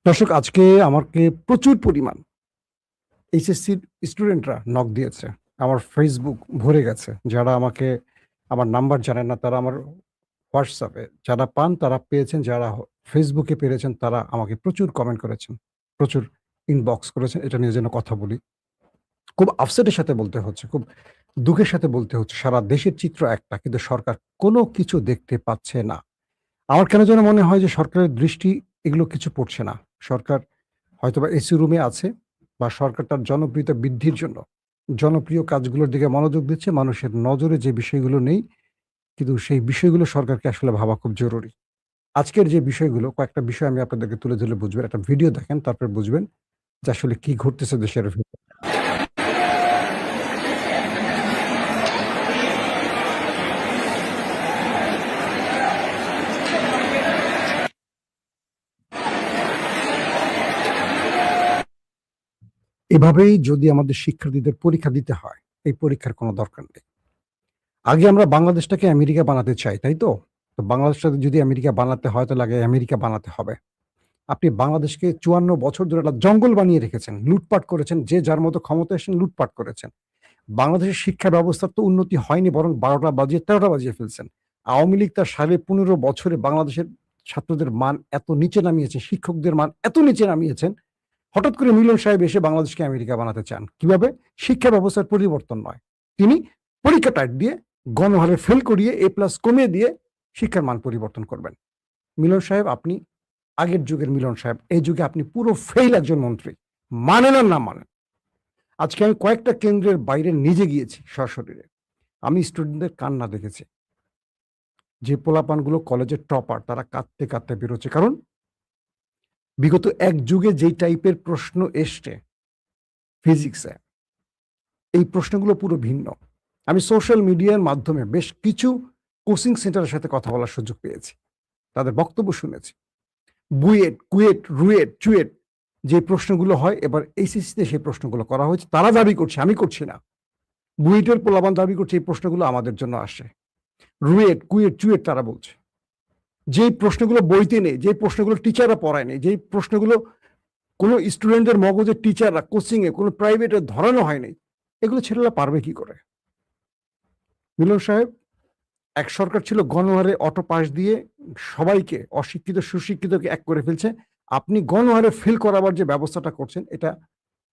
দর্শক, আজকে আমাকে প্রচুর পরিমাণ এইচএসসির স্টুডেন্টরা নক দিয়েছে। আমার ফেসবুক ভরে গেছে। যারা আমাকে আমার নাম্বার জানেন না তারা আমার হোয়াটসঅ্যাপে যারা পান তারা পেয়েছেন, যারা ফেসবুকে পেরেছেন তারা আমাকে প্রচুর কমেন্ট করেছেন, প্রচুর ইনবক্স করেছেন। এটা নিয়ে যেন কথা বলি। খুব আপসেটের সাথে বলতে হচ্ছে, খুব দুঃখের সাথে বলতে হচ্ছে, সারা দেশের চিত্র একটা, কিন্তু সরকার কোনো কিছু দেখতে পাচ্ছে না। আমার কেন যেন মনে হয় যে সরকারের দৃষ্টি এগুলো কিছু পড়ছে না। সরকার হয়তোবা এসি রুমে আছে, বা সরকার তার জনপ্রিয়তা বৃদ্ধির জন্য জনপ্রিয় কাজগুলোর দিকে মনোযোগ দিচ্ছে। মানুষের নজরে যে বিষয়গুলো নেই, কিন্তু সেই বিষয়গুলো সরকারকে আসলে ভাবা খুব জরুরি। আজকের যে বিষয়গুলো, কয়েকটা বিষয় আমি আপনাদেরকে তুলে ধরলে বুঝবেন। একটা ভিডিও দেখেন, তারপরে বুঝবেন যে আসলে কি ঘটতেছে দেশের ভিতরে। এভাবেই যদি আমাদের শিক্ষার্থীদের পরীক্ষা দিতে হয়, এই পরীক্ষার কোনো দরকার নেই। আগে আমরা বাংলাদেশটাকে আমেরিকা বানাতে চাই, তাই তো? তো বাংলাদেশটাকে যদি আমেরিকা বানাতে হয় তাহলে আগে আমেরিকা বানাতে হবে। আপনি বাংলাদেশকে ৫৪ বছর ধরে একটা জঙ্গল বানিয়ে রেখেছেন, লুটপাট করেছেন, যে যার মতো ক্ষমতায় এসেছেন লুটপাট করেছেন। বাংলাদেশের শিক্ষা ব্যবস্থার তো উন্নতি হয়নি, বরং ১২টা বাজিয়ে ১৩টা বাজিয়ে ফেলছেন। আওয়ামী লীগ তার ১৫ বছরে বাংলাদেশের ছাত্রদের মান এত নিচে নামিয়েছে, শিক্ষকদের মান এত নিচে নামিয়েছেন। হঠাৎ করে মিলন সাহেব এসে বাংলাদেশকে আমেরিকা বানাতে চান। কিভাবে? শিক্ষা ব্যবস্থার পরিবর্তন নয়। তিনি পরীক্ষা টাইট দিয়ে, গণহারে ফেল করিয়ে, A+ কমিয়ে দিয়ে শিক্ষার মান পরিবর্তন করবেন। মিলন সাহেব, আপনি আগের যুগের মিলন সাহেব, এই যুগে আপনি পুরো ফেইল একজন মন্ত্রী। মানেন আর না মানেন। আজকে আমি কয়েকটা কেন্দ্রের বাইরে নিজে গিয়েছি সশরীরে। আমি স্টুডেন্টদের কান্না দেখেছি। যে পোলাপানগুলো কলেজের টপার তারা কাঁদতে কাঁদতে বেরোচ্ছে। কারণ বিগত এক যুগে যেই টাইপের প্রশ্ন এসছে ফিজিক্সে, এই প্রশ্নগুলো পুরো ভিন্ন। আমি সোশ্যাল মিডিয়ার মাধ্যমে বেশ কিছু কোচিং সেন্টারের সাথে কথা বলার সুযোগ পেয়েছি, তাদের বক্তব্য শুনেছি। বুয়েট, কুয়েট, রুয়েট, চুয়েট যে প্রশ্নগুলো হয়, এবার এইচএসসিতে সেই প্রশ্নগুলো করা হয়েছে। তারা দাবি করছে, আমি করছি না। বুয়েটের পোলাপান দাবি করছে এই প্রশ্নগুলো আমাদের জন্য আসে। রুয়েট, কুয়েট, চুয়েট তারা বলছে যে প্রশ্নগুলো বইতে নেই, যে প্রশ্নগুলো টিচাররা পড়ায় নেই, যে প্রশ্নগুলো কোনো স্টুডেন্টদের মগজের টিচাররা কোচিংয়ে কোনো প্রাইভেটে ধরানো হয়নি, এগুলো ছেলেরা পারবে কি করে? মিলন সাহেব, এক সরকার ছিল গণহারে অটো পাস দিয়ে সবাইকে, অশিক্ষিত সুশিক্ষিতকে এক করে ফেলছে। আপনি গণহারে ফেল করাবার যে ব্যবস্থাটা করছেন, এটা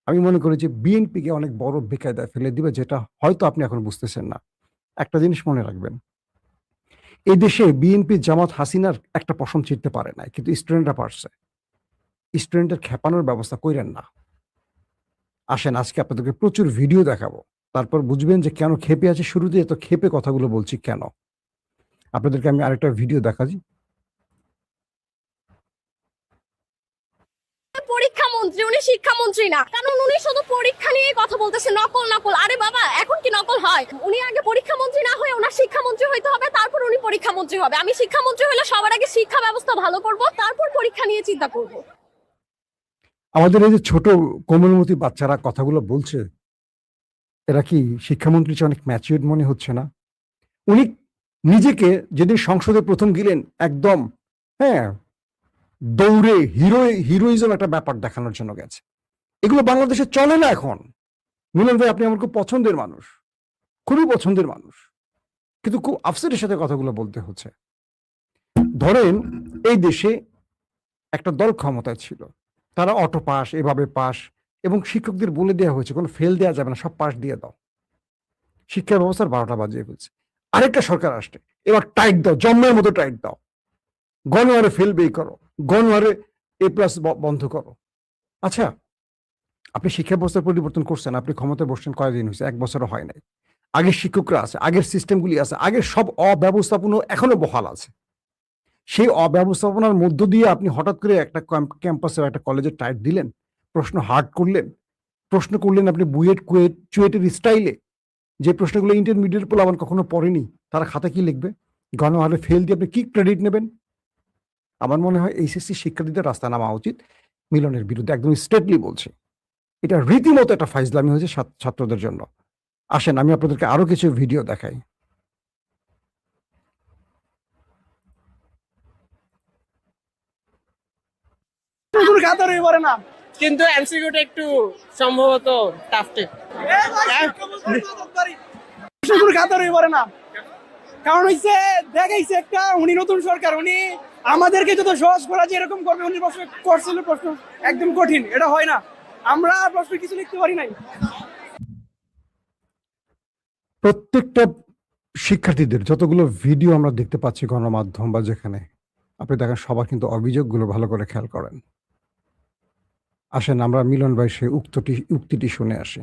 আমি মনে করি যে বিএনপিকে অনেক বড় বেকায়দায় ফেলে দিবে, যেটা হয়তো আপনি এখন বুঝতেছেন না। একটা জিনিস মনে রাখবেন, এই দেশে বিএনপি জামাত হাসিনার একটা পশম ছিঁড়তে পারে নাই, কিন্তু স্টুডেন্টরা পারছে। স্টুডেন্টের খেপানোর ব্যবস্থা কইরেন না। আসেন আজকে আপনাদেরকে প্রচুর ভিডিও দেখাবো, তারপর বুঝবেন যে কেন ক্ষেপে আছে। শুরুতে এত ক্ষেপে কথাগুলো বলছি কেন। আপনাদেরকে আমি আরেকটা ভিডিও দেখাচ্ছি। পরীক্ষামন্ত্রী, উনি শিক্ষামন্ত্রী না। কারণ উনি শুধু পরীক্ষা নিয়ে কথা বলতেছে, নকল নকল। আরে বাবা, এখন কি নকল হয়? উনি আগে পরীক্ষামন্ত্রী না হয়ে ওনার শিক্ষামন্ত্রী হইতে হবে, তারপর উনি পরীক্ষামন্ত্রী হবে। আমি শিক্ষামন্ত্রী হলে সবার আগে শিক্ষা ব্যবস্থা ভালো করব, তারপর পরীক্ষা নিয়ে চিন্তা করব। আমাদের এই যে ছোট কোমলমতি বাচ্চারা কথাগুলো বলছে, এরা কি শিক্ষামন্ত্রী চেয়ে অনেক ম্যাচিউরড মনে হচ্ছে না? উনি নিজেকে যেদিন সংসদে প্রথম গেলেন, একদম হ্যাঁ দৌড়ে হিরোইজম একটা ব্যাপার দেখানোর জন্য গেছে। এগুলো বাংলাদেশে চলে না এখন। মিলন ভাই, আপনি আমার খুব পছন্দের মানুষ, খুবই পছন্দের মানুষ, কিন্তু খুব আফসোসের সাথে কথাগুলো বলতে হচ্ছে। ধরেন এই দেশে একটা দল ক্ষমতায় ছিল, তারা অটো পাস, এভাবে পাস, এবং শিক্ষকদের বলে দেওয়া হয়েছে কোনো ফেল দেওয়া যাবে না, সব পাস দিয়ে দাও। শিক্ষা ব্যবস্থার ১২টা বাজিয়ে ফেলছে। আরেকটা সরকার আসছে, এবার টাইট দাও, জম্মের মতো টাইট দাও, গণহারে ফেল বেই করো, গণহারে A+ বন্ধ করো। আচ্ছা, আপনি শিক্ষা ব্যবস্থার পরিবর্তন করছেন, আপনি ক্ষমতায় বসছেন কয়দিন হয়েছে? ১ বছরও হয় নাই। আগের শিক্ষকরা আছে, আগের সিস্টেমগুলি আছে, আগের সব অব্যবস্থাপনা এখনো বহাল আছে। সেই অব্যবস্থাপনার মধ্য দিয়ে আপনি হঠাৎ করে একটা ক্যাম্পাসে, একটা কলেজে টাইট দিলেন, প্রশ্ন হার্ড করলেন, প্রশ্ন করলেন আপনি বুয়েট, কুয়েট, চুয়েটের স্টাইলে, যে প্রশ্নগুলো ইন্টারমিডিয়েট পোলাপান কখনো পড়েনি, তারা খাতা কি লিখবে? গণহারে ফেল দিয়ে আপনি কি ক্রেডিট নেবেন? আমার মনে হয় এইচএসসি শিক্ষার্থীদের রাস্তা নামা উচিত মিলনের বিরুদ্ধে, একদম স্ট্রেটলি বলছি। এটা রীতিমতো একটা ফাইজলামি হয়েছে ছাত্রদের জন্য। আসেন আমি আপনাদেরকে আরো কিছু ভিডিও দেখাই। কোনো খাতারই পারে না। কিন্তু এমসিকিউটা একটু সম্ভবত টাফ টাইপ। কোনো খাতারই পারে না, কারণ হচ্ছে দেখাইছে একটা উনি নতুন সরকার, উনি আমাদেরকে যত সহজ করা যে এরকম করবে, উনি প্রশ্ন করছিল, প্রশ্ন একদম কঠিন, এটা হয় না। আমরা প্রশ্ন কিছু লিখতে পারি নাই। প্রত্যেকটা শিক্ষার্থীদের যতগুলো ভিডিও আমরা দেখতে পাচ্ছি গণমাধ্যম বা যেখানে, আপনি দেখেন সবার কিন্তু অভিযোগগুলো ভালো করে খেয়াল করেন। আসেন আমরা মিলন ভাই সেই উক্তিটি শুনে আসি।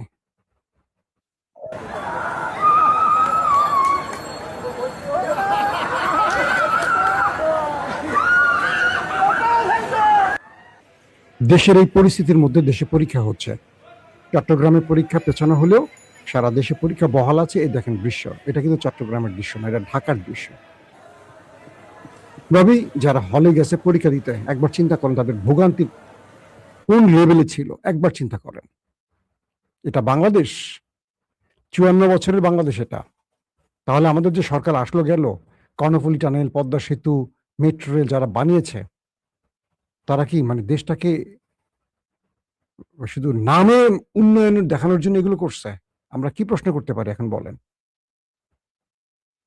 দেশের এই পরিস্থিতির মধ্যে দেশে পরীক্ষা হচ্ছে, চট্টগ্রামে পরীক্ষা পেছানো হলেও সারা দেশে পরীক্ষা বহাল আছে। এই দেখেন দৃশ্য, এটা কিন্তু চট্টগ্রামের দৃশ্য না, এটা ঢাকার দৃশ্য। ভাবেই যারা হলে গেছে পরীক্ষা দিতে, একবার চিন্তা করেন তাদের ভোগান্তি কোন লেভেলে ছিল, একবার চিন্তা করেন। এটা বাংলাদেশ, 54 বছরের বাংলাদেশ এটা। তাহলে আমাদের যে সরকার আসলো গেল, কর্ণফুলী টানেল, পদ্মা সেতু, মেট্রো রেল যারা বানিয়েছে, তারা কি মানে দেশটাকে শুধু নামে উন্নয়নের দেখানোর জন্য এগুলো করছে? আমরা কি প্রশ্ন করতে পারি এখন বলেন?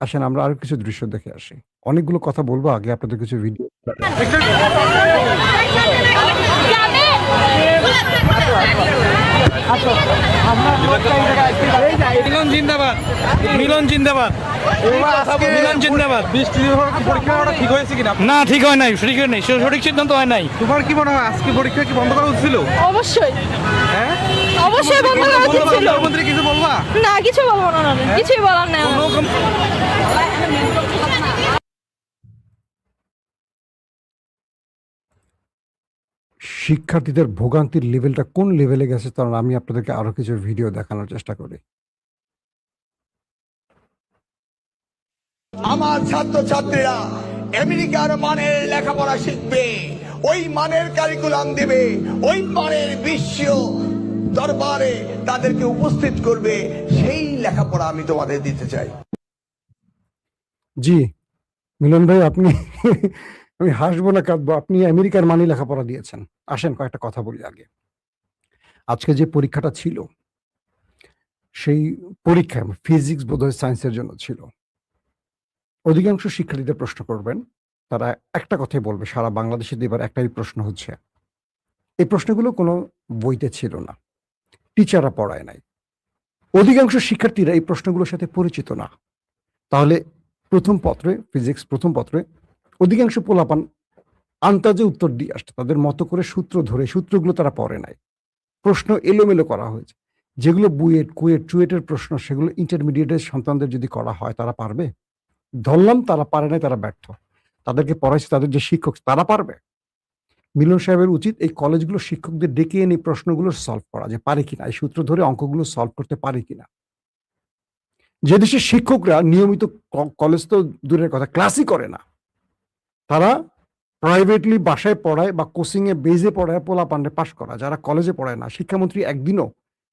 আসেন আমরা আরো কিছু দৃশ্য দেখে আসি। অনেকগুলো কথা বলবো, আগে আপনাদের কিছু ভিডিও। মিলন জিন্দাবাদ, মিলন জিন্দাবাদ, মিলন জিন্দাবাদ। পরীক্ষাটা ঠিক হয়েছে কিনা? না, ঠিক হয় নাই, সঠিক হয় নাই, সঠিক সিদ্ধান্ত হয় নাই। তোমার কি মনে হয় আজকে পরীক্ষা কি বন্ধ করা উচিত ছিল? অবশ্যই হ্যাঁ, অবশ্যই বন্ধ করা উচিত ছিল। প্রধানমন্ত্রী কিছু বলবা? না, কিছু বলবো না, কিছুই বলার নেই। শিক্ষার্থীদের ভোগান্তির লেভেলটা কোন লেভেলে গেছে, কারণ আমি আপনাদেরকে আরো কিছু ভিডিও দেখানোর চেষ্টা করি। আমার ছাত্রছাত্রীরা আমেরিকার মানের লেখাপড়া শিখবে, ওই মানের কারিকুলাম দিবে, ওই মানের বিশ্ব দরবারে তাদেরকে উপস্থিত করবে, সেই লেখাপড়া আমি তোমাদের দিতে চাই। জি মিলন ভাই, আপনি আমি হাসবো না কাঁদবো, আপনি আমেরিকার মানি লেখাপড়া দিয়েছেন। আসেন কয়েকটা কথা বলি আগে। আজকে যে পরীক্ষাটা ছিল, সেই পরীক্ষা ফিজিক্স বোধহয় সায়েন্সের জন্য ছিল। অধিকাংশ শিক্ষার্থীদের প্রশ্ন করবেন, তারা একটা কথাই বলবে, সারা বাংলাদেশে এবার একটাই প্রশ্ন হচ্ছে, এই প্রশ্নগুলো কোনো বইতে ছিল না, টিচাররা পড়ায় নাই, অধিকাংশ শিক্ষার্থীরা এই প্রশ্নগুলোর সাথে পরিচিত না। তাহলে প্রথম পত্রে, ফিজিক্স প্রথম পত্রে অধিকাংশ পোলাপান আন্তাজে উত্তর দিয়ে আসছে, তাদের মতো করে সূত্র ধরে, সূত্রগুলো তারা পড়ে নাই, প্রশ্ন এলোমেলো করা হয়েছে। যেগুলো বুয়েট, কুয়েট, চুয়েটের প্রশ্ন, সেগুলো ইন্টারমিডিয়েটের সন্তানদের যদি করা হয় তারা পারবে? ধরলাম তারা পারে নাই, তারা ব্যর্থ। তাদেরকে পড়াইছে তাদের যে শিক্ষক, তারা পারবে? মিলন সাহেবের উচিত এই কলেজগুলো শিক্ষকদের ডেকে এনে প্রশ্নগুলো সলভ করা, যে পারে কিনা, এই সূত্র ধরে অঙ্কগুলো সলভ করতে পারে কিনা। যে দেশের শিক্ষকরা নিয়মিত কলেজ তো দূরের কথা, ক্লাসই করে না, তারা প্রাইভেটলি বাসায় পড়ায় বা কোচিং এ বেজে পড়ায় পোলা পান্ডে পাশ করা, যারা কলেজে পড়ায় না। শিক্ষামন্ত্রী একদিনও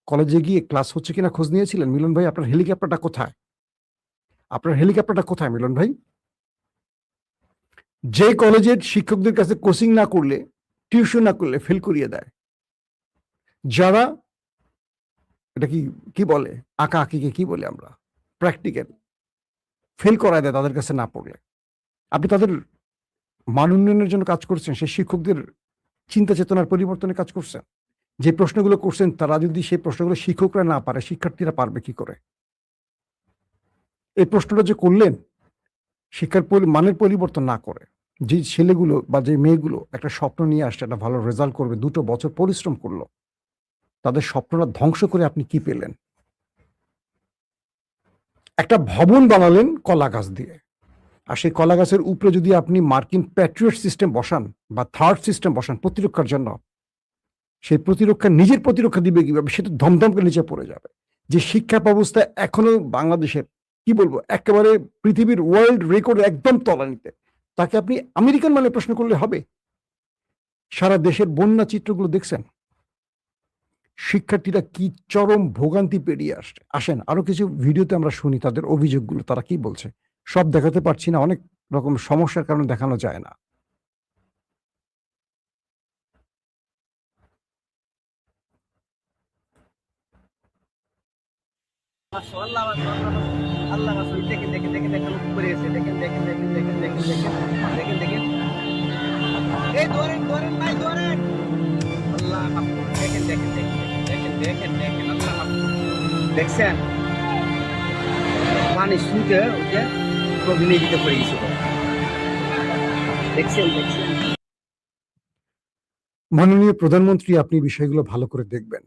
কলেজে গিয়ে ক্লাস হচ্ছে কিনা খোঁজ নিয়েছিলেন? মিলন ভাই, আপনার হেলিকপ্টারটা কোথায়? আপনার হেলিকপ্টারটা কোথায় মিলন ভাই? যে কলেজের শিক্ষকদের কাছে কোচিং না করলে, টিউশন না করলে ফেল করিয়ে দেয়, যারা এটা কি বলে, আঁকা আঁকিকে কি বলে আমরা, প্র্যাকটিক্যাল ফেল করায় দেয় তাদের কাছে না পড়লে। আপনি তাদের মান উন্নয়নের জন্য কাজ করছেন, সেই শিক্ষকদের চিন্তা চেতনার পরিবর্তনে কাজ করছেন। যে প্রশ্নগুলো করছেন, তারা যদি সেই প্রশ্নগুলো শিক্ষকরা না পারে, শিক্ষার্থীরা পারবে কি করে? এই প্রশ্নটা যে করলেন, শিক্ষার মানের পরিবর্তন না করে, যে ছেলেগুলো বা যে মেয়েগুলো একটা স্বপ্ন নিয়ে আসছে, একটা ভালো রেজাল্ট করবে, 2 বছর পরিশ্রম করলো, তাদের স্বপ্নটা ধ্বংস করে আপনি কি পেলেন? একটা ভবন বানালেন কলা গাছ দিয়ে, আর সেই কলা গাছের উপরে যদি আপনি মার্কিন প্যাট্রিয়ট সিস্টেম বসান বা থার্ড সিস্টেম বসান প্রতিরক্ষার জন্য, সেই প্রতিরক্ষা নিজের প্রতিরক্ষা দিবে কিভাবে? সেটা ধমধম করে নিচে পড়ে যাবে। যে শিক্ষা ব্যবস্থা এখনো বাংলাদেশের, কি বলবো, একেবারে পৃথিবীর ওয়ার্ল্ড রেকর্ড একদম তলানিতে, তাকে আপনি আমেরিকান মানে প্রশ্ন করলে হবে? সারা দেশের বন্যা চিত্রগুলো দেখছেন, শিক্ষার্থীরা কি চরম ভোগান্তি পেরিয়ে আসছে। আসেন আরো কিছু ভিডিওতে আমরা শুনি তাদের অভিযোগগুলো, তারা কি বলছে। সব দেখাতে পারছি না, অনেক রকম সমস্যার কারণে দেখানো যায় না। আল্লাহ আল্লাহ দেখেন দেখেন দেখেন দেখেন উপরে গেছে দেখেন দেখেন দেখেন দেখেন দেখেন দেখেন দেখেন দেখেন এই ধরেন ধরেন ভাই ধরেন আল্লাহ দেখেন দেখেন দেখেন দেখেন দেখেন দেখেন আল্লাহ দেখছেন পানি শুকে ওই যে প্রবলেমের ভিতরে পড়ে গেছে দেখছেন দেখছেন। মাননীয় প্রধানমন্ত্রী, আপনি বিষয়গুলো ভালো করে দেখবেন।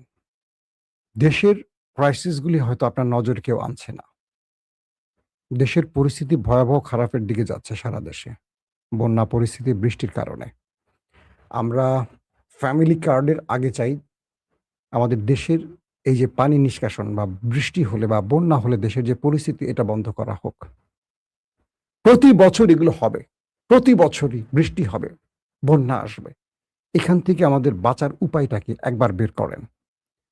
দেশের ক্রাইসিসগুলি হয়তো আপনার নজরে কেউ আনছে না। দেশের পরিস্থিতি ভয়াবহ খারাপের দিকে যাচ্ছে সারা দেশে, বন্যা পরিস্থিতি, বৃষ্টির কারণে। আমরা ফ্যামিলি কার্ডের আগে চাই আমাদের দেশের এই যে পানি নিষ্কাশন বা বৃষ্টি হলে বা বন্যা হলে দেশের যে পরিস্থিতি, এটা বন্ধ করা হোক। প্রতি বছর এগুলো হবে, প্রতি বছরই বৃষ্টি হবে, বন্যা আসবে। এখান থেকে আমাদের বাঁচার উপায়টাকে একবার বের করেন।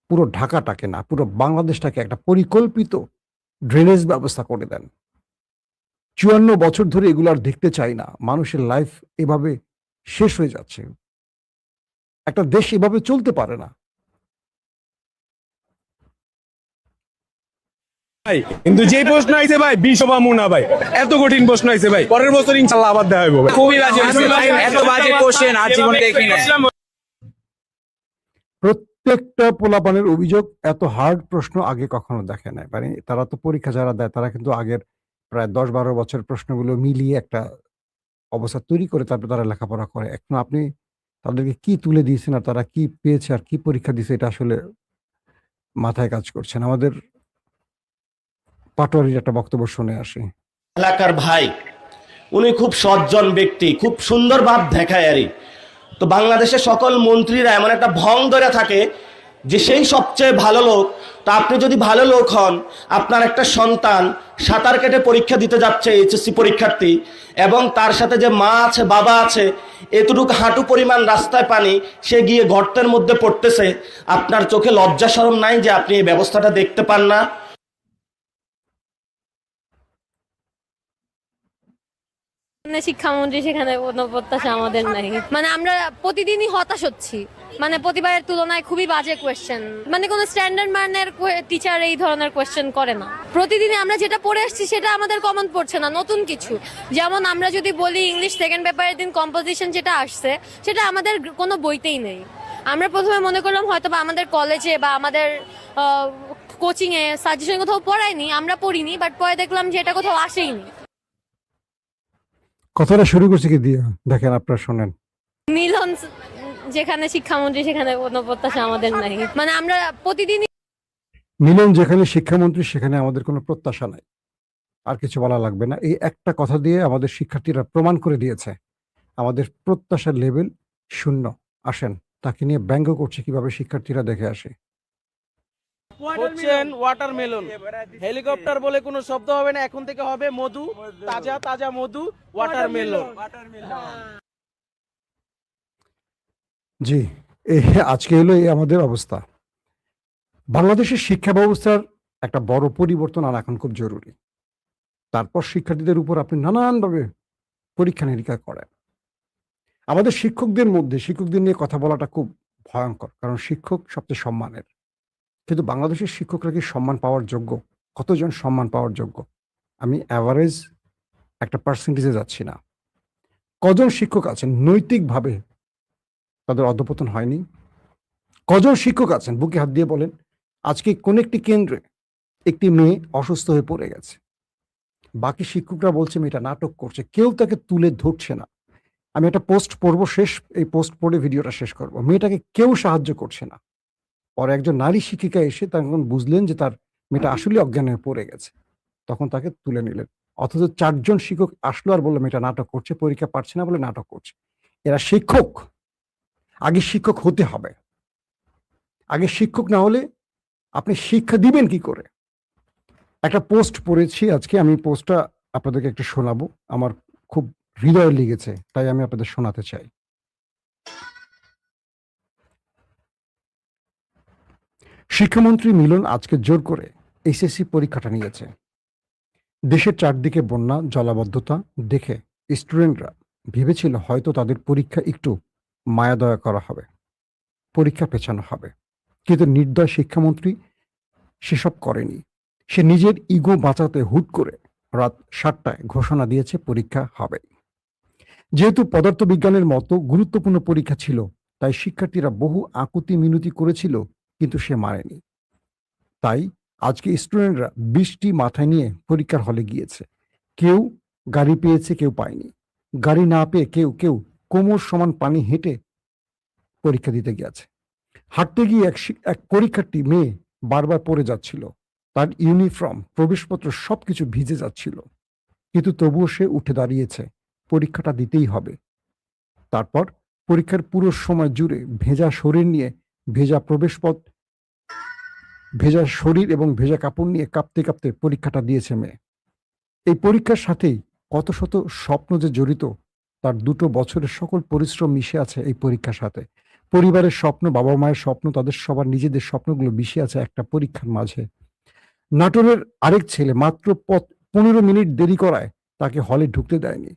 পুরো ঢাকাটাকে না, পুরো বাংলাদেশটাকে একটা পরিকল্পিত ড্রেনেজ ব্যবস্থা করে দেন। 54 বছর ধরে এগুলো আর দেখতে চাই না। মানুষের লাইফ এভাবে শেষ হয়ে যাচ্ছে। একটা দেশ এভাবে চলতে পারে না। ভাই কিন্তু যে প্রশ্ন আইছে ভাই বিশবা মুনা ভাই, এত কঠিন প্রশ্ন আইছে ভাই, পরের বছর ইনশাআল্লাহ আবার দেখা হইব। খুবই বাজে, এত বাজে কোশ্চেন আর জীবনে দেখি না। প্রত্যেকটা পোলাপানের অভিযোগ, এত হার্ড প্রশ্ন আগে কখনো দেখে নাই। মানে তারা তো পরীক্ষা যারা দেয় তারা কিন্তু আগের প্রায় 10-12 বছর প্রশ্নগুলো মিলিয়ে একটা অবস্থা তৈরি করে তারপর তারা লেখাপড়া করে। এখন আপনি তাদেরকে কি তুলে দিয়েছেন আর তারা কি পেয়েছে আর কি পরীক্ষা দিয়েছে, এটা আসলে মাথায় কাজ করছে না। আমাদের পাটোয়ারির একটা বক্তব্য শুনে আসি। এলাকার ভাই, উনি খুব সজ্জন ব্যক্তি, খুব সুন্দর ভাব দেখায় আরই। তো বাংলাদেশের সকল মন্ত্রীরা এমন একটা ভং ধরে থাকে যে সেই সবচেয়ে ভালো লোক। তো আপনি যদি ভালো লোক হন, আপনার একটা সন্তান সাঁতার কেটে পরীক্ষা দিতে যাচ্ছে, এইচএসসি পরীক্ষার্থী, এবং তার সাথে যে মা আছে বাবা আছে, এতটুকু হাঁটু পরিমাণ রাস্তায় পানি, সে গিয়ে গর্তের মধ্যে পড়তেছে, আপনার চোখে লজ্জা শরম নাই যে আপনি এই ব্যবস্থাটা দেখতে পান না? শিক্ষামন্ত্রী, সেখানে কোনো প্রত্যাশা আমাদের নাই। মানে আমরা প্রতিদিনই হতাশ হচ্ছি। মানে প্রতিবারের তুলনায় খুবই বাজে কোয়েশ্চেন। মানে কোনো স্ট্যান্ডার্ড মানের টিচার এই ধরনের কোয়েশ্চেন করে না। প্রতিদিনই আমরা যেটা পড়ে আসছি সেটা আমাদের কমন পড়ছে না, নতুন কিছু। যেমন আমরা যদি বলি ইংলিশ সেকেন্ড পেপারের দিন কম্পোজিশন যেটা আসছে সেটা আমাদের কোনো বইতেই নেই। আমরা প্রথমে মনে করলাম হয়তো বা আমাদের কলেজে বা আমাদের কোচিং এ সাজেশন কোথাও পড়ায়নি, আমরা পড়িনি, বাট পরে দেখলাম যে এটা কোথাও আসেইনি। কথাটা শুরু করছে কি দিয়ে দেখেন, আপনারা শোনেন। মিলন যেখানে শিক্ষামন্ত্রী সেখানে কোনো প্রত্যাশা আমাদের নাই। মানে আমরা প্রতিদিনই মিলন যেখানে শিক্ষামন্ত্রী সেখানে আমাদের কোনো প্রত্যাশা নাই। আর কিছু বলা লাগবে না। এই একটা কথা দিয়ে আমাদের শিক্ষার্থীরা প্রমাণ করে দিয়েছে আমাদের প্রত্যাশার লেভেল 0। আসেন তাকে নিয়ে ব্যঙ্গ করছে কিভাবে শিক্ষার্থীরা দেখে আসে। হচ্ছেন ওয়াটারমেলন। হেলিকপ্টার বলে কোনো শব্দ হবে না, এখন থেকে হবে মধু, তাজা তাজা মধু, ওয়াটারমেলন। জি, এই আজকে হলো এই আমাদের অবস্থা। বাংলাদেশের শিক্ষা ব্যবস্থার একটা বড় পরিবর্তন আনা এখন খুব জরুরি। তারপর শিক্ষার্থীদের উপর আপনি নানানভাবে পরীক্ষা নিরীক্ষা করেন। আমাদের শিক্ষকদের মধ্যে শিক্ষকদের নিয়ে কথা বলাটা খুব ভয়ঙ্কর, কারণ শিক্ষক সবচেয়ে সম্মানের। কিন্তু বাংলাদেশের শিক্ষকরা কি সম্মান পাওয়ার যোগ্য? কতজন সম্মান পাওয়ার যোগ্য? আমি অ্যাভারেজ একটা পার্সেন্টেজে যাচ্ছি না। কজন শিক্ষক আছেন নৈতিকভাবে তাদের অধঃপতন হয়নি? কজন শিক্ষক আছেন বুকে হাত দিয়ে বলেন আজকে কোন একটি কেন্দ্রে একটি মেয়ে অসুস্থ হয়ে পড়ে গেছে, বাকি শিক্ষকরা বলছে মেয়েটা নাটক করছে, কেউ তাকে তুলে ধরছে না। আমি একটা পোস্ট পড়বো, এই পোস্ট পড়ে ভিডিওটা শেষ করব। মেয়েটাকে কেউ সাহায্য করছে না। পরে একজন নারী শিক্ষিকা এসে তখন বুঝলেন যে তার মেয়েটা আসলে অজ্ঞান হয়ে পড়ে গেছে, তখন তাকে তুলে নিলেন। অথচ 4 জন শিক্ষক আসলো আর বললো মেয়েটা নাটক করছে, পরীক্ষা পারছে না বলে নাটক করছে। এরা শিক্ষক? আগে শিক্ষক হতে হবে। আগে শিক্ষক না হলে আপনি শিক্ষা দিবেন কি করে? একটা পোস্ট পড়েছি আজকে, আমি পোস্টটা আপনাদেরকে একটু শোনাবো। আমার খুব হৃদয়ে লেগেছে, তাই আমি আপনাদের শোনাতে চাই। শিক্ষামন্ত্রী মিলন আজকে জোর করে এইচএসসি পরীক্ষাটা নিয়েছে। দেশের চারদিকে বন্যা, জলাবদ্ধতা দেখে স্টুডেন্টরা ভেবেছিল হয়তো তাদের পরীক্ষা একটু মায়াদয়া করা হবে, পরীক্ষা পেছানো হবে। কিন্তু নির্দয় শিক্ষামন্ত্রী সেসব করেনি। সে নিজের ইগো বাঁচাতে হুট করে রাত 7টায় ঘোষণা দিয়েছে পরীক্ষা হবে। যেহেতু পদার্থবিজ্ঞানের মতো গুরুত্বপূর্ণ পরীক্ষা ছিল, তাই শিক্ষার্থীরা বহু আকুতি মিনতি করেছিল, কিন্তু সে মানেনি। তাই আজকে স্টুডেন্টরা বৃষ্টি মাথায় নিয়ে পরীক্ষার হলে গিয়েছে। কেউ গাড়ি পেয়েছে, কেউ পায়নি। গাড়ি না পেয়ে কেউ কেউ কোমর সমান পানি হেঁটে পরীক্ষা দিতে গিয়েছে। হাঁটতে গিয়ে এক পরীক্ষার্থী মেয়ে বারবার পড়ে যাচ্ছিল। তার ইউনিফর্ম, প্রবেশপত্র সবকিছু ভিজে যাচ্ছিল, কিন্তু তবুও সে উঠে দাঁড়িয়েছে। পরীক্ষাটা দিতেই হবে। তারপর পরীক্ষার পুরো সময় জুড়ে ভেজা শরীর নিয়ে, ভেজা শরীর এবং ভেজা কাপড় নিয়ে কাঁপতে কাঁপতে পরীক্ষাটা দিয়েছে মেয়ে। এই পরীক্ষার সাথেই কত শত স্বপ্ন যে জড়িত, তার 2 বছরের সকল পরিশ্রম মিশে আছে এই পরীক্ষার সাথে। পরিবারের স্বপ্ন, বাবা মায়ের স্বপ্ন, তাদের সবার নিজেদের স্বপ্নগুলো মিশে আছে একটা পরীক্ষার মাঝে। নাটোরের আরেক ছেলে মাত্র 15 মিনিট দেরি করায় তাকে হলে ঢুকতে দেয়নি।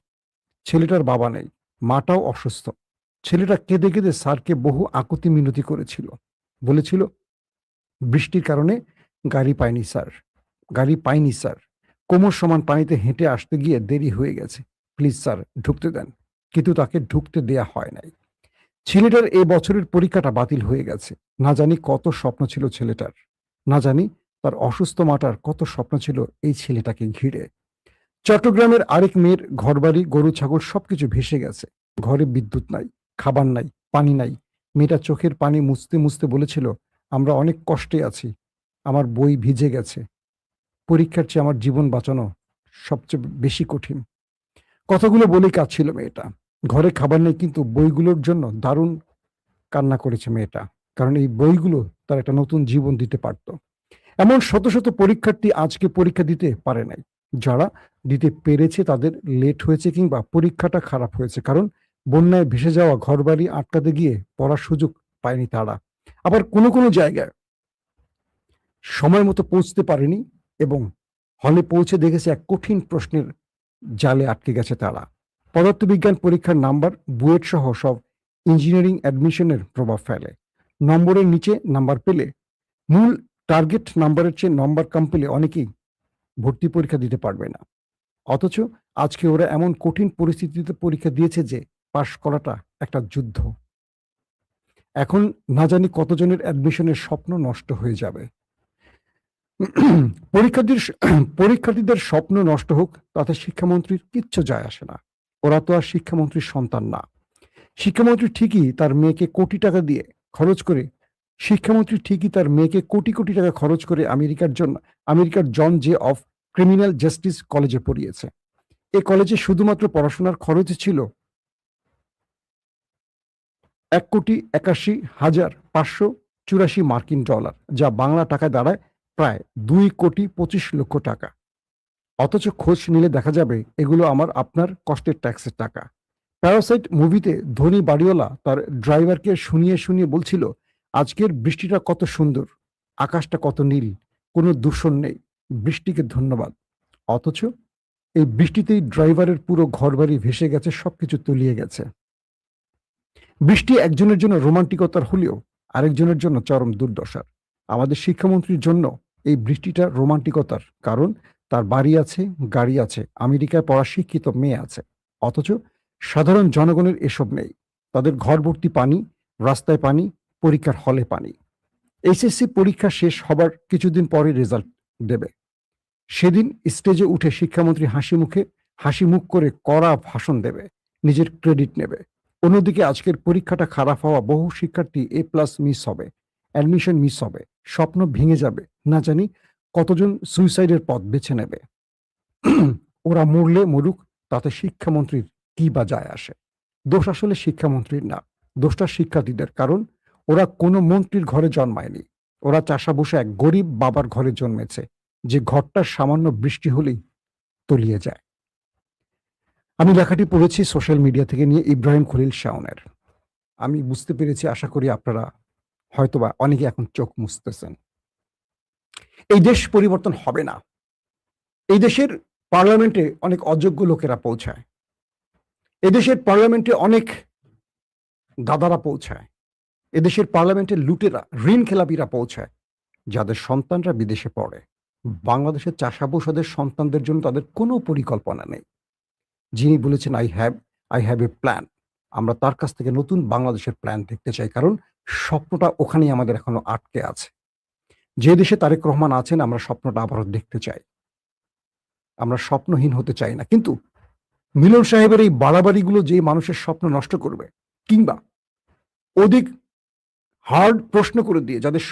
ছেলেটার বাবা নেই, মাটাও অসুস্থ। ছেলেটা কেঁদে কেঁদে স্যারকে বহু আকুতি মিনতি করেছিল, বলেছিল বৃষ্টির কারণে গাড়ি পাইনি স্যার, কোমর সমান পানিতে হেঁটে আসতে গিয়ে দেরি হয়ে গেছে, প্লিজ স্যার ঢুকতে দেন। কিন্তু তাকে ঢুকতে দেয়া হয় নাই। ছেলেটার এই বছরের পরীক্ষাটা বাতিল হয়ে গেছে। না জানি কত স্বপ্ন ছিল ছেলেটার, না জানি তার অসুস্থ মাটার কত স্বপ্ন ছিল এই ছেলেটাকে ঘিরে। চট্টগ্রামের আরেক মেয়ের ঘরবাড়ি, গরু ছাগল সবকিছু ভেসে গেছে। ঘরে বিদ্যুৎ নাই, খাবার নাই, পানি নাই। মেয়েটা চোখের পানি মুছতে মুছতে বলেছিল, আমরা অনেক কষ্টে আছি, আমার বই ভিজে গেছে, পরীক্ষার চেয়ে আমার জীবন বাঁচানো সবচেয়ে বেশি কঠিন। কথাগুলো বলে কাঁদছিল মেয়েটা। ঘরে খাবার নেই, কিন্তু বইগুলোর জন্য দারুণ কান্না করেছে মেয়েটা, কারণ এই বইগুলো তার একটা নতুন জীবন দিতে পারত। এমন শত শত পরীক্ষার্থী আজকে পরীক্ষা দিতে পারে নাই। যারা দিতে পেরেছে তাদের লেট হয়েছে কিংবা পরীক্ষাটা খারাপ হয়েছে, কারণ বন্যায় ভেসে যাওয়া ঘরবাড়ি আটকাতে গিয়ে পড়ার সুযোগ পায়নি তারা। আবার কোনো কোনো জায়গায় সময় মতো পৌঁছতে পারেনি এবং হলে পৌঁছে দেখেছে এক কঠিন প্রশ্নের জালে আটকে গেছে তারা। পদার্থবিজ্ঞান পরীক্ষার নাম্বার বুয়েট সহ সব ইঞ্জিনিয়ারিং অ্যাডমিশনের প্রভাব ফেলে। নম্বরের নিচে নাম্বার পেলে, মূল টার্গেট নাম্বারের চেয়ে নম্বর কম পেলে অনেকেই ভর্তি পরীক্ষা দিতে পারবে না। অথচ আজকে ওরা এমন কঠিন পরিস্থিতিতে পরীক্ষা দিয়েছে যে পাশ করাটা একটা যুদ্ধ। এখন না জানি কতজনের অ্যাডমিশনের স্বপ্ন নষ্ট হয়ে যাবে। পরীক্ষার্থীদের স্বপ্ন নষ্ট হোক, তাতে শিক্ষামন্ত্রীর কিচ্ছু যায় আসে না। ওরা তো আর শিক্ষামন্ত্রীর সন্তান না। শিক্ষামন্ত্রী ঠিকই তার মেয়েকে কোটি টাকা খরচ করে আমেরিকার John Jay of Criminal Justice কলেজে পড়িয়েছে। এই কলেজে শুধুমাত্র পড়াশোনার খরচ ছিল $1,81,584 যা বাংলা টাকায় দাঁড়ায় প্রায় $2,25,00,000 টাকা। অথচ খোঁজ নিলে দেখা যাবে এগুলো আপনার কষ্টের ট্যাক্সের টাকা। প্যারাসাইট মুভিতে ধনী বাড়িওয়ালা তার ড্রাইভারকে শুনিয়ে শুনিয়ে বলছিল, আজকের বৃষ্টিটা কত সুন্দর, আকাশটা কত নীল, কোনো দূষণ নেই, বৃষ্টিকে ধন্যবাদ। অথচ এই বৃষ্টিতেই ড্রাইভারের পুরো ঘরবাড়ি ভেসে গেছে, সবকিছু তলিয়ে গেছে। বৃষ্টি একজনের জন্য রোমান্টিকতার হলেও আরেকজনের জন্য চরম দুর্দশার। আমাদের শিক্ষামন্ত্রীর জন্য এই বৃষ্টিটা রোমান্টিকতার, কারণ তার বাড়ি আছে, গাড়ি আছে, আমেরিকায় পড়া শিক্ষিত মেয়ে আছে। অথচ সাধারণ জনগণের এসব নেই। তাদের ঘর ভর্তি পানি, রাস্তায় পানি, পরীক্ষার হলে পানি। এইচএসসি পরীক্ষা শেষ হবার কিছুদিন পরে রেজাল্ট দেবে। সেদিন স্টেজে উঠে শিক্ষামন্ত্রী হাসি মুখ করে কড়া ভাষণ দেবে, নিজের ক্রেডিট নেবে। অন্যদিকে আজকের পরীক্ষাটা খারাপ হওয়া বহু শিক্ষার্থী A+ মিস হবে, অ্যাডমিশন মিস হবে, স্বপ্ন ভেঙে যাবে, না জানি কতজন সুইসাইডের পথ বেছে নেবে। ওরা মরলে মরুক, তাতে শিক্ষামন্ত্রীর কি বা যায় আসে? দোষ আসলে শিক্ষামন্ত্রীর না, দোষটা শিক্ষার্থীদের, কারণ ওরা কোনো মন্ত্রীর ঘরে জন্মায়নি। ওরা চাষা বসে এক গরিব বাবার ঘরে জন্মেছে, যে ঘরটা সামান্য বৃষ্টি হলেই তলিয়ে যায়। আমি লেখাটি পড়েছি সোশ্যাল মিডিয়া থেকে নিয়ে ইব্রাহিম খলিল শাওনের। আমি বুঝতে পেরেছি, আশা করি আপনারা হয়তোবা অনেকে এখন চোখ মুছতেছেন। এই দেশ পরিবর্তন হবে না। এই দেশের পার্লামেন্টে অনেক অযোগ্য লোকেরা পৌঁছায়, এদেশের পার্লামেন্টে অনেক দাদারা পৌঁছায়, এদেশের পার্লামেন্টে লুটেরা, ঋণ খেলাপিরা পৌঁছায়, যাদের সন্তানরা বিদেশে পড়ে। বাংলাদেশের চাষাবুষদের সন্তানদের জন্য তাদের কোনো পরিকল্পনা নেই। যিনি বলেছেন আই হ্যাভ এ প্ল্যান, আমরা তার কাছ থেকে নতুন বাংলাদেশের প্ল্যান দেখতে চাই, কারণ স্বপ্নটা ওখানেই আমাদের এখনো আটকে আছে। যে দেশে তারেক রহমান আছেন আমরা স্বপ্নটা আবারও দেখতে চাই, আমরা স্বপ্নহীন হতে চাই না। কিন্তু মিলন সাহেবের এই বাড়াবাড়িগুলো যে মানুষের স্বপ্ন নষ্ট করবে, কিংবা অধিক হার্ড প্রশ্ন করে দিয়ে যাদের